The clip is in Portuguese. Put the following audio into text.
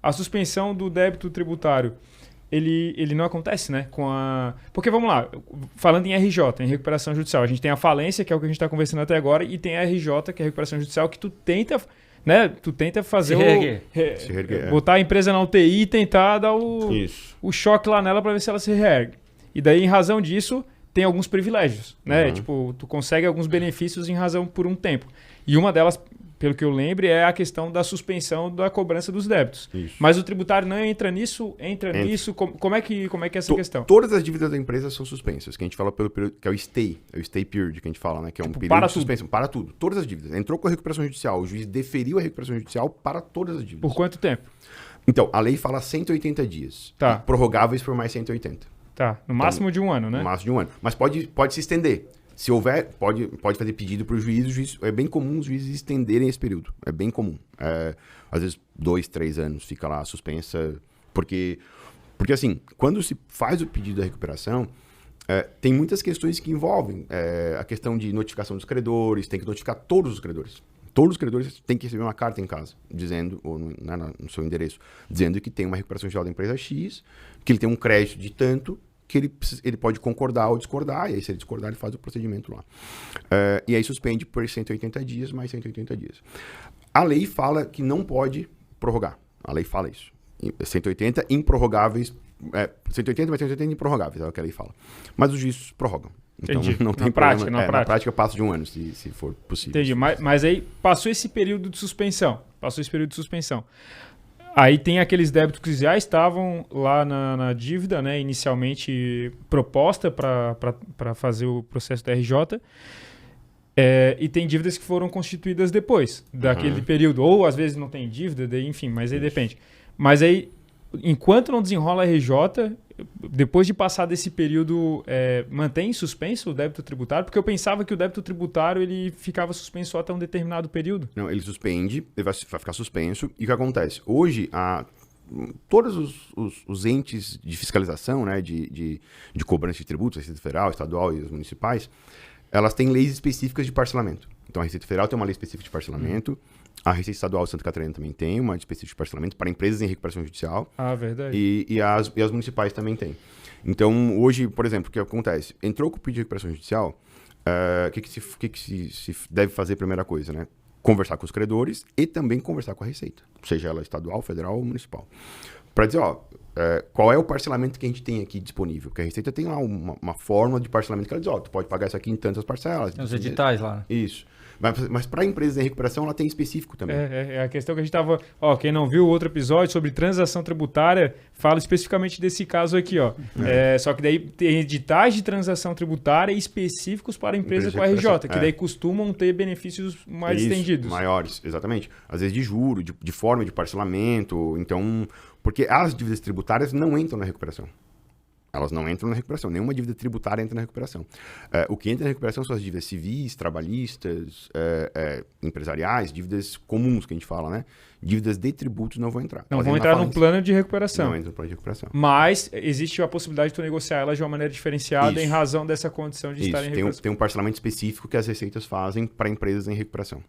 a suspensão do débito tributário, ele não acontece, né? Porque, vamos lá, falando em RJ, em recuperação judicial, a gente tem a falência, que é o que a gente está conversando até agora, e tem a RJ, que é a recuperação judicial, que tu tenta, né? Tu tenta fazer Se reerguer, botar a empresa na UTI e tentar dar o choque lá nela para ver se ela se reergue. E daí, em razão disso, tem alguns privilégios, né? Tipo, tu consegue alguns benefícios em razão por um tempo. E uma delas, pelo que eu lembro, é a questão da suspensão da cobrança dos débitos. Isso. Mas o tributário não entra nisso? Entra nisso? Como é que é essa questão? Todas as dívidas da empresa são suspensas, que a gente fala pelo período, que é o stay period, que a gente fala, né? Que é um período para de suspensão. Para tudo. Todas as dívidas. Entrou com a recuperação judicial, o juiz deferiu a recuperação judicial para todas as dívidas. Por quanto tempo? Então, a lei fala 180 dias. Tá. Prorrogáveis por mais 180. Tá. No máximo de um ano, né? No máximo de um ano. Mas pode se estender. Se houver, pode fazer pedido para o juiz. É bem comum os juízes estenderem esse período. É bem comum. Às vezes, 2, 3 anos fica lá suspensa. Porque assim, quando se faz o pedido da recuperação, tem muitas questões que envolvem a questão de notificação dos credores, tem que notificar todos os credores. Todos os credores têm que receber uma carta em casa, dizendo, ou no seu endereço, dizendo que tem uma recuperação judicial da empresa X, que ele tem um crédito de tanto, que ele pode concordar ou discordar, e aí se ele discordar, ele faz o procedimento lá. E aí suspende por 180 dias, mais 180 dias. A lei fala que não pode prorrogar. A lei fala isso. 180 improrrogáveis, 180 mais 180 improrrogáveis, é o que a lei fala. Mas os juízes prorrogam. Então, Entendi. não tem prática, problema. Na prática passa de um ano, se for possível. Entendi. Mas aí passou esse período de suspensão. Aí tem aqueles débitos que já estavam lá na dívida, né, inicialmente proposta para fazer o processo da RJ. E tem dívidas que foram constituídas depois daquele período. Ou às vezes não tem dívida, enfim, mas aí depende. Mas aí, enquanto não desenrola a RJ, depois de passar desse período, mantém suspenso o débito tributário? Porque eu pensava que o débito tributário ele ficava suspenso só até um determinado período. Não, ele suspende, ele vai ficar suspenso. E o que acontece? Hoje, todos os entes de fiscalização, né, de cobrança de tributos, a Receita Federal, Estadual e os municipais, elas têm leis específicas de parcelamento. Então, a Receita Federal tem uma lei específica de parcelamento. A Receita Estadual de Santa Catarina também tem uma específica de parcelamento para empresas em recuperação judicial. Ah, verdade. E as municipais também têm. Então, hoje, por exemplo, o que acontece? Entrou com o pedido de recuperação judicial, o que se deve fazer? Primeira coisa, né? Conversar com os credores e também conversar com a Receita, seja ela estadual, federal ou municipal. Para dizer, qual é o parcelamento que a gente tem aqui disponível? Porque a Receita tem lá uma fórmula de parcelamento que ela diz, tu pode pagar isso aqui em tantas parcelas. Tem os editais lá. Isso. Mas para empresas em recuperação, ela tem específico também. É a questão que a gente estava... Quem não viu o outro episódio sobre transação tributária, fala especificamente desse caso aqui. Só que daí tem editais de transação tributária específicos para empresas com RJ, que daí costumam ter benefícios mais estendidos. Maiores, exatamente. Às vezes de juro, de forma de parcelamento. Então, porque as dívidas tributárias não entram na recuperação. Elas não entram na recuperação. Nenhuma dívida tributária entra na recuperação. O que entra na recuperação são as dívidas civis, trabalhistas, empresariais, dívidas comuns que a gente fala, né? Dívidas de tributos não vão entrar. Não vão entrar no plano de recuperação. Não entram no plano de recuperação. Mas existe a possibilidade de tu negociar elas de uma maneira diferenciada em razão dessa condição de estar em recuperação. Tem um parcelamento específico que as receitas fazem para empresas em recuperação.